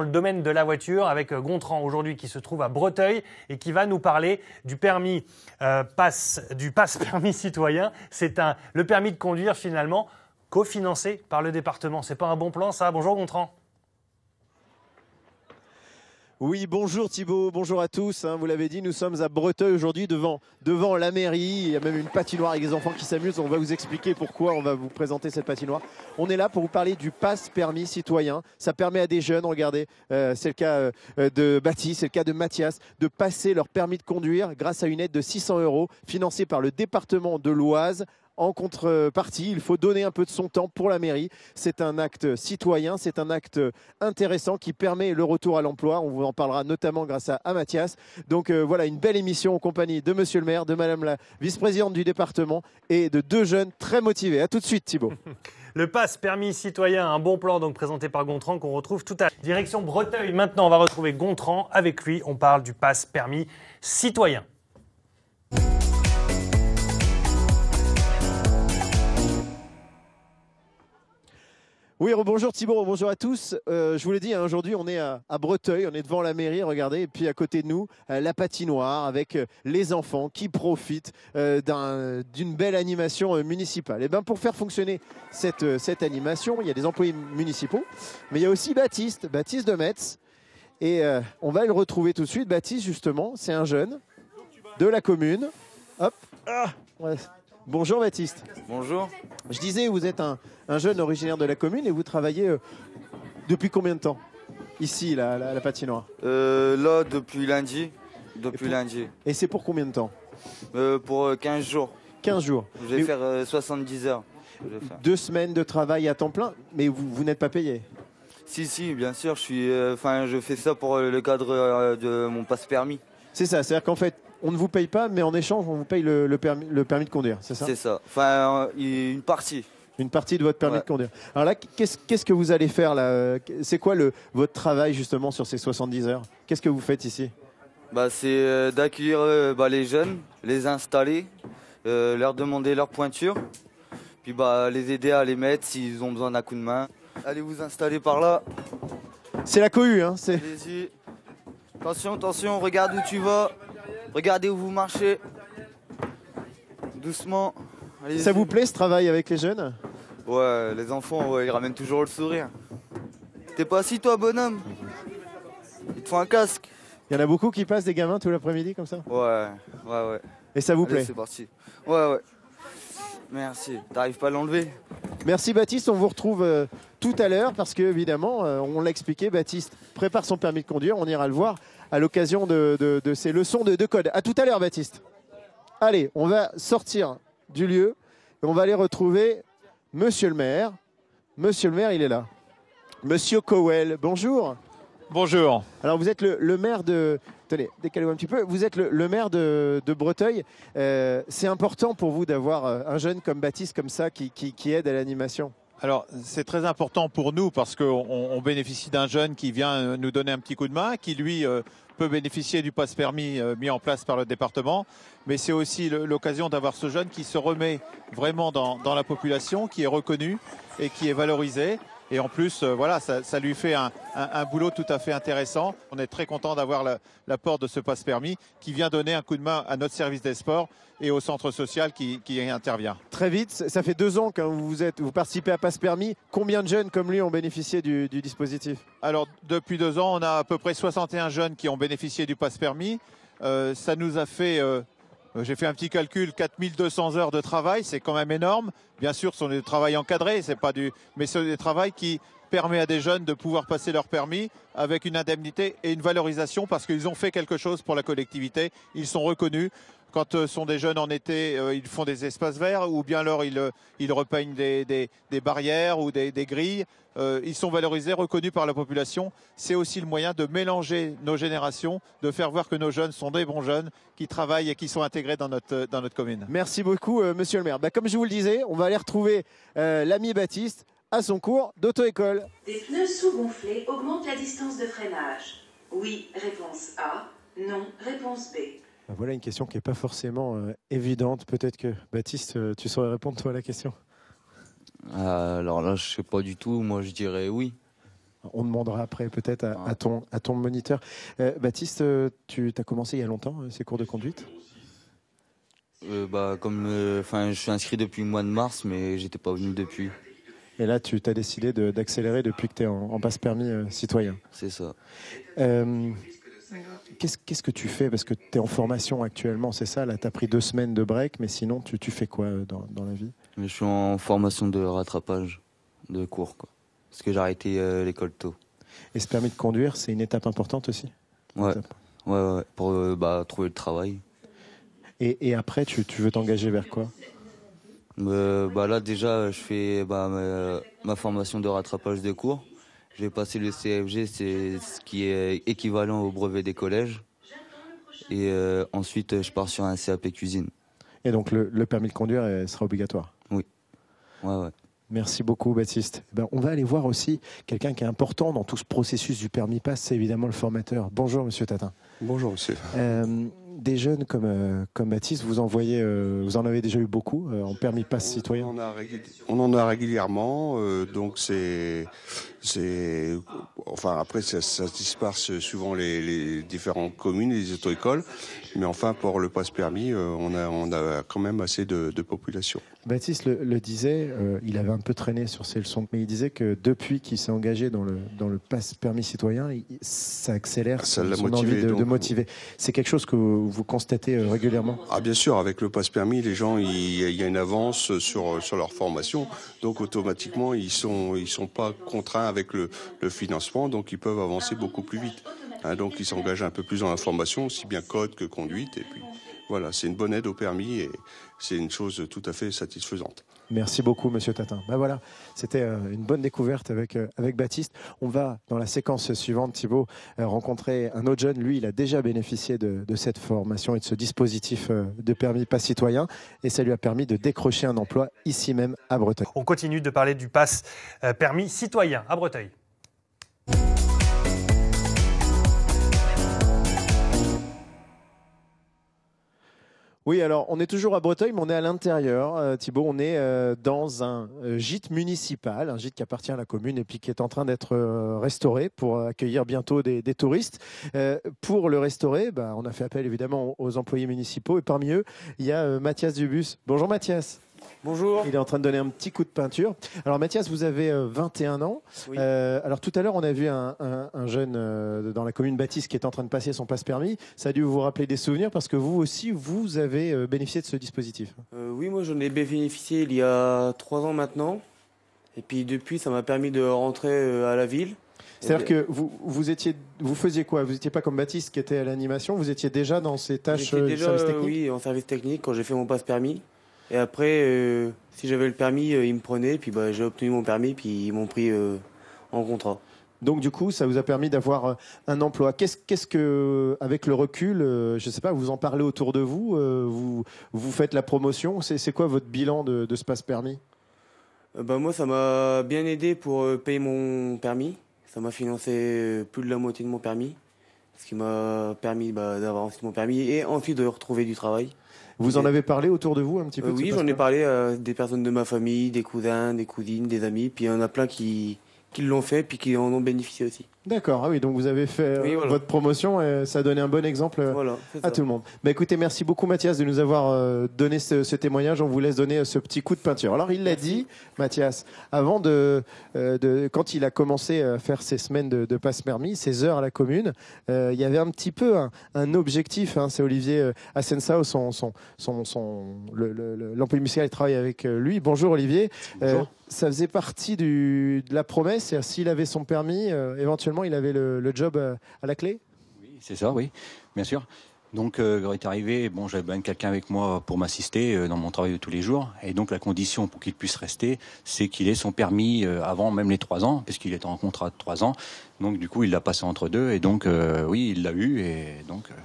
le domaine de la voiture avec Gontran aujourd'hui qui se trouve à Breteuil et qui va nous parler du permis pass permis citoyen. C'est le permis de conduire finalement cofinancé par le département. C'est pas un bon plan ça? Bonjour Gontran. Oui, bonjour Thibaut, bonjour à tous. Vous l'avez dit, nous sommes à Breteuil aujourd'hui devant la mairie. Il y a même une patinoire avec des enfants qui s'amusent. On va vous expliquer pourquoi on va vous présenter cette patinoire. On est là pour vous parler du pass permis citoyen. Ça permet à des jeunes, regardez, c'est le cas de Baptiste, c'est le cas de Mathias, de passer leur permis de conduire grâce à une aide de 600 € financée par le département de l'Oise. En contrepartie, il faut donner un peu de son temps pour la mairie. C'est un acte citoyen, c'est un acte intéressant qui permet le retour à l'emploi. On vous en parlera notamment grâce à Mathias. Donc voilà, une belle émission en compagnie de Monsieur le maire, de Madame la vice-présidente du département et de deux jeunes très motivés. A tout de suite Thibaut. Le pass permis citoyen, un bon plan donc présenté par Gontran qu'on retrouve tout à l'heure. Direction Breteuil, maintenant on va retrouver Gontran. Avec lui, on parle du pass permis citoyen. Oui, bonjour Thibaut, bonjour à tous. Je vous l'ai dit, aujourd'hui on est à Breteuil, on est devant la mairie, regardez, et puis à côté de nous, la patinoire avec les enfants qui profitent d'une belle animation municipale. Et bien pour faire fonctionner cette animation, il y a des employés municipaux, mais il y a aussi Baptiste de Metz. Et on va le retrouver tout de suite. Baptiste, justement, c'est un jeune de la commune. Hop. Ouais. Bonjour Baptiste. Bonjour. Je disais, vous êtes un jeune originaire de la commune et vous travaillez depuis combien de temps ici, la patinoire? Là, depuis lundi. Et c'est pour combien de temps? Pour 15 jours. 15 jours. Je vais faire 70 heures. 2 semaines de travail à temps plein, mais vous n'êtes pas payé? Si, bien sûr. Je fais ça pour le cadre de mon passe-permis. C'est ça, c'est-à-dire qu'en fait, on ne vous paye pas, mais en échange, on vous paye le permis de conduire, c'est ça? C'est ça. Enfin, une partie. Une partie de votre permis de conduire. Alors là, qu'est-ce que vous allez faire là? C'est quoi votre travail justement sur ces 70 heures? Qu'est-ce que vous faites ici? C'est d'accueillir les jeunes, les installer, leur demander leur pointure, puis les aider à les mettre s'ils ont besoin d'un coup de main. Allez vous installer par là. C'est la cohue, hein? Allez-y. Attention, regarde où tu vas. Regardez où vous marchez. Doucement. Ça vous plaît ce travail avec les jeunes? Ouais, les enfants, ils ramènent toujours le sourire. T'es pas assis toi, bonhomme? Il te faut un casque. Il y en a beaucoup qui passent des gamins tout l'après-midi comme ça? Ouais. Et ça vous plaît? C'est parti. Ouais. Merci. T'arrives pas à l'enlever? Merci Baptiste, on vous retrouve tout à l'heure parce que évidemment, on l'a expliqué, Baptiste prépare son permis de conduire, on ira le voir à l'occasion de ses leçons de code. À tout à l'heure Baptiste. Allez, on va sortir du lieu et on va aller retrouver Monsieur le maire. Monsieur le maire, il est là. Monsieur Cowell, bonjour. Bonjour. Alors vous êtes le maire de... Tenez, décalez-vous un petit peu. Vous êtes le maire de Breteuil. C'est important pour vous d'avoir un jeune comme Baptiste comme ça qui aide à l'animation? Alors c'est très important pour nous parce qu'on bénéficie d'un jeune qui vient nous donner un petit coup de main, qui lui peut bénéficier du pass permis mis en place par le département. Mais c'est aussi l'occasion d'avoir ce jeune qui se remet vraiment dans la population, qui est reconnu et qui est valorisé. Et en plus, ça lui fait un boulot tout à fait intéressant. On est très content d'avoir l'apport de ce passe permis qui vient donner un coup de main à notre service des sports et au centre social qui intervient. Très vite, ça fait 2 ans que vous participez à passe permis. Combien de jeunes comme lui ont bénéficié du dispositif? Alors, depuis 2 ans, on a à peu près 61 jeunes qui ont bénéficié du passe permis. Ça nous a fait... j'ai fait un petit calcul, 4200 heures de travail, c'est quand même énorme. Bien sûr, ce sont des travails encadrés, mais c'est des travails qui permettent à des jeunes de pouvoir passer leur permis avec une indemnité et une valorisation parce qu'ils ont fait quelque chose pour la collectivité, ils sont reconnus. Quand sont des jeunes en été, ils font des espaces verts ou bien alors ils repeignent des barrières ou des grilles. Ils sont valorisés, reconnus par la population. C'est aussi le moyen de mélanger nos générations, de faire voir que nos jeunes sont des bons jeunes qui travaillent et qui sont intégrés dans notre commune. Merci beaucoup, monsieur le maire. Comme je vous le disais, on va aller retrouver l'ami Baptiste à son cours d'auto-école. Des pneus sous-gonflés augmentent la distance de freinage. Oui, réponse A. Non, réponse B. Voilà une question qui n'est pas forcément évidente. Peut-être que Baptiste, tu saurais répondre toi à la question. Alors là, je sais pas du tout. Moi, je dirais oui. On demandera après peut-être à ton moniteur. Baptiste, tu as commencé il y a longtemps ces cours de conduite? Je suis inscrit depuis le mois de mars, mais j'étais pas venu depuis. Et là, tu t'as décidé d'accélérer depuis que tu es en passe-permis citoyen. C'est ça. Qu'est-ce que tu fais? Parce que tu es en formation actuellement, c'est ça? Là, tu as pris 2 semaines de break, mais sinon, tu fais quoi dans la vie? Je suis en formation de rattrapage de cours, quoi. Parce que j'ai arrêté l'école tôt. Et ce permis de conduire, c'est une étape importante aussi? Ouais, pour trouver le travail. Et après, tu veux t'engager vers quoi? Là, déjà, je fais ma formation de rattrapage de cours. Je vais passer le CFG, c'est ce qui est équivalent au brevet des collèges. Et ensuite, je pars sur un CAP cuisine. Et donc, le permis de conduire sera obligatoire? Oui. Ouais. Merci beaucoup, Baptiste. On va aller voir aussi quelqu'un qui est important dans tout ce processus du permis passe, c'est évidemment le formateur. Bonjour, monsieur Tatin. Bonjour, monsieur. Des jeunes comme Baptiste, vous en avez déjà eu beaucoup en permis passe citoyen? On en a régulièrement, donc après ça se disperse suivant les différentes communes et les auto-écoles, mais enfin pour le passe permis, on a quand même assez de population. Baptiste le disait, il avait un peu traîné sur ses leçons, mais il disait que depuis qu'il s'est engagé dans le passe permis citoyen, ça accélère son envie de motiver. C'est quelque chose que vous constatez régulièrement? Ah bien sûr, avec le passe permis, les gens, il y a une avance sur leur formation, donc automatiquement ils sont pas contraints avec le financement, donc ils peuvent avancer beaucoup plus vite. Donc ils s'engagent un peu plus dans la formation, aussi bien code que conduite, et puis voilà, c'est une bonne aide au permis et c'est une chose tout à fait satisfaisante. Merci beaucoup, monsieur Tatin. Voilà, c'était une bonne découverte avec Baptiste. On va, dans la séquence suivante, Thibaut, rencontrer un autre jeune. Lui, il a déjà bénéficié de cette formation et de ce dispositif de permis pas citoyen. Et ça lui a permis de décrocher un emploi ici même à Breteuil. On continue de parler du pass permis citoyen à Breteuil. Oui, alors on est toujours à Breteuil, mais on est à l'intérieur. Thibaut, on est dans un gîte municipal, un gîte qui appartient à la commune et puis qui est en train d'être restauré pour accueillir bientôt des touristes. Pour le restaurer, on a fait appel évidemment aux employés municipaux et parmi eux, il y a Mathias Dubus. Bonjour Mathias. Bonjour. Il est en train de donner un petit coup de peinture. Alors Mathias, vous avez 21 ans. Oui. Alors tout à l'heure, on a vu un jeune dans la commune Baptiste qui est en train de passer son passe-permis. Ça a dû vous rappeler des souvenirs parce que vous aussi, vous avez bénéficié de ce dispositif. Oui, moi j'en ai bénéficié il y a 3 ans maintenant. Et puis depuis, ça m'a permis de rentrer à la ville. C'est-à-dire que vous faisiez quoi? Vous n'étiez pas comme Baptiste qui était à l'animation, vous étiez déjà dans ces tâches de service technique? Oui, en service technique quand j'ai fait mon passe-permis. Et après, si j'avais le permis, ils me prenaient. Puis j'ai obtenu mon permis, puis ils m'ont pris en contrat. Donc du coup, ça vous a permis d'avoir un emploi. Qu'est-ce que, avec le recul, je ne sais pas, vous en parlez autour de vous, vous faites la promotion. C'est quoi votre bilan de ce passe-permis? Moi, ça m'a bien aidé pour payer mon permis. Ça m'a financé plus de la moitié de mon permis. Ce qui m'a permis d'avoir ensuite mon permis et ensuite de retrouver du travail. Vous en avez parlé autour de vous un petit peu? Oui, j'en ai parlé à des personnes de ma famille, des cousins, des cousines, des amis. Puis il y en a plein qui l'ont fait puis qui en ont bénéficié aussi. D'accord, ah oui, donc vous avez fait votre promotion et ça a donné un bon exemple à tout le monde. Écoutez, merci beaucoup Mathias de nous avoir donné ce témoignage. On vous laisse donner ce petit coup de peinture. Alors il l'a dit, Mathias, avant quand il a commencé à faire ses semaines de passe-permis, ses heures à la commune, il y avait un petit peu un objectif. C'est Olivier Assensao, l'employé municipal qui travaille avec lui. Bonjour Olivier. Bonjour. Ça faisait partie de la promesse, s'il avait son permis, éventuellement il avait le job à la clé? Oui, c'est ça, oui, bien sûr. Donc, quand il est arrivé, j'avais bien quelqu'un avec moi pour m'assister dans mon travail de tous les jours. Et donc, la condition pour qu'il puisse rester, c'est qu'il ait son permis avant même les 3 ans, puisqu'il est en contrat de 3 ans. Donc, du coup, il l'a passé entre deux. Et donc, oui, il l'a eu. Et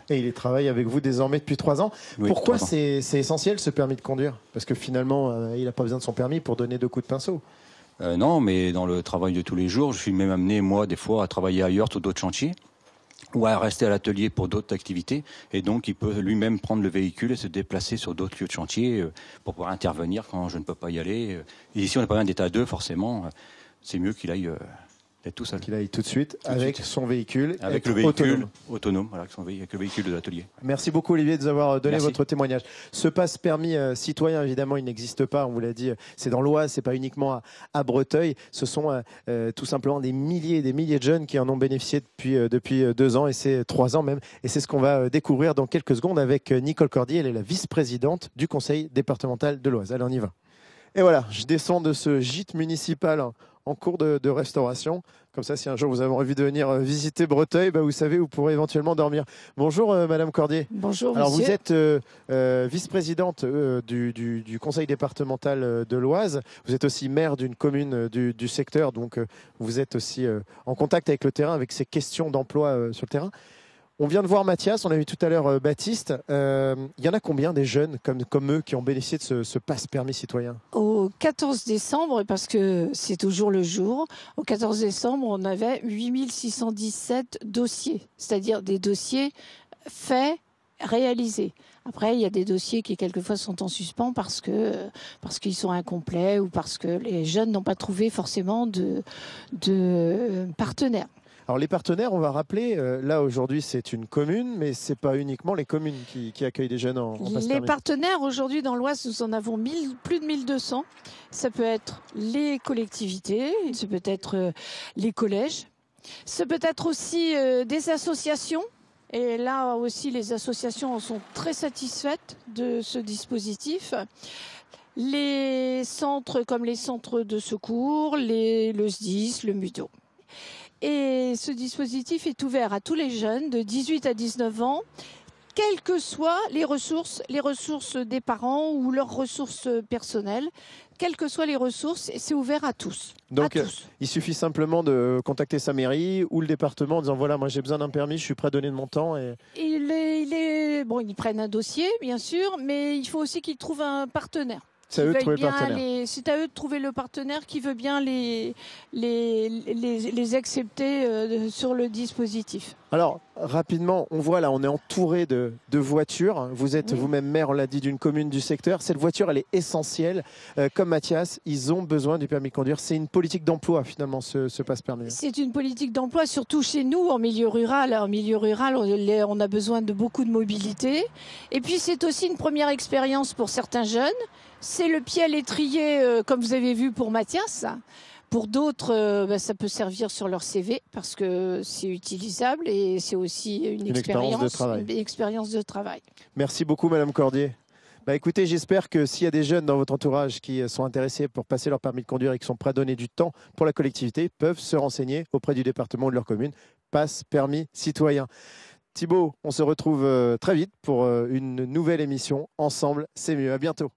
il travaille avec vous désormais depuis 3 ans. Oui, pourquoi c'est essentiel ce permis de conduire? Parce que finalement, il n'a pas besoin de son permis pour donner 2 coups de pinceau. Non, mais dans le travail de tous les jours, je suis même amené, moi, des fois, à travailler ailleurs sur d'autres chantiers, ou à rester à l'atelier pour d'autres activités. Et donc, il peut lui-même prendre le véhicule et se déplacer sur d'autres lieux de chantier pour pouvoir intervenir quand je ne peux pas y aller. Et ici, on n'a pas besoin d'être à 2, forcément. C'est mieux qu'il aille d'être tout seul. Qu'il aille tout de suite avec son véhicule. Avec le véhicule autonome, voilà, avec le véhicule de l'atelier. Merci beaucoup Olivier de nous avoir donné Merci. votre témoignage. Ce passe permis citoyen, évidemment, il n'existe pas, on vous l'a dit, c'est dans l'Oise, c'est pas uniquement à Breteuil. Ce sont tout simplement des milliers de jeunes qui en ont bénéficié depuis 2 ans, et c'est 3 ans même. Et c'est ce qu'on va découvrir dans quelques secondes avec Nicole Cordier. Elle est la vice-présidente du conseil départemental de l'Oise. Allez, on y va. Et voilà, je descends de ce gîte municipal en cours de restauration. Comme ça, si un jour vous avez envie de venir visiter Breteuil, vous savez, vous pourrez éventuellement dormir. Bonjour Madame Cordier. Bonjour Alors monsieur. vous êtes vice-présidente du conseil départemental de l'Oise. Vous êtes aussi maire d'une commune du secteur, donc vous êtes aussi en contact avec le terrain, avec ces questions d'emploi sur le terrain. On vient de voir Mathias, on a vu tout à l'heure Baptiste. Il y en a combien des jeunes comme eux qui ont bénéficié de ce passe permis citoyen? Au 14 décembre, parce que c'est toujours le jour, au 14 décembre, on avait 8617 dossiers, c'est-à-dire des dossiers faits, réalisés. Après, il y a des dossiers qui quelquefois sont en suspens parce qu'ils sont incomplets ou parce que les jeunes n'ont pas trouvé forcément de partenaires. Alors les partenaires, on va rappeler, là aujourd'hui c'est une commune, mais ce n'est pas uniquement les communes qui accueillent des jeunes en passe Les permis. partenaires, aujourd'hui dans l'Oise, nous en avons plus de 1200. Ça peut être les collectivités, ça peut être les collèges, ça peut être aussi des associations. Et là aussi, les associations sont très satisfaites de ce dispositif. Les centres comme les centres de secours, le SDIS, le MUDO. Et ce dispositif est ouvert à tous les jeunes de 18 à 19 ans, quelles que soient les ressources des parents ou leurs ressources personnelles, quelles que soient les ressources, c'est ouvert à tous. Donc à tous. il suffit simplement de contacter sa mairie ou le département en disant voilà, moi j'ai besoin d'un permis, je suis prêt à donner de mon temps. Et... Bon, ils prennent un dossier, bien sûr, mais il faut aussi qu'ils trouvent un partenaire. C'est à eux de trouver le partenaire. C'est à eux de trouver le partenaire qui veut bien les accepter sur le dispositif. Alors, rapidement, on voit là, on est entouré de voitures. Vous êtes vous-même maire, on l'a dit, d'une commune du secteur. Cette voiture, elle est essentielle. Comme Mathias, ils ont besoin du permis de conduire. C'est une politique d'emploi, finalement, ce passe-permis. C'est une politique d'emploi, surtout chez nous, en milieu rural. En milieu rural, on a besoin de beaucoup de mobilité. Et puis, c'est aussi une première expérience pour certains jeunes. C'est le pied à l'étrier, comme vous avez vu pour Mathias. Pour d'autres, ça peut servir sur leur CV parce que c'est utilisable et c'est aussi une expérience de travail. Merci beaucoup, Madame Cordier. Écoutez, j'espère que s'il y a des jeunes dans votre entourage qui sont intéressés pour passer leur permis de conduire et qui sont prêts à donner du temps pour la collectivité, peuvent se renseigner auprès du département ou de leur commune. Passe permis citoyen. Thibaut, on se retrouve très vite pour une nouvelle émission. Ensemble, c'est mieux. À bientôt.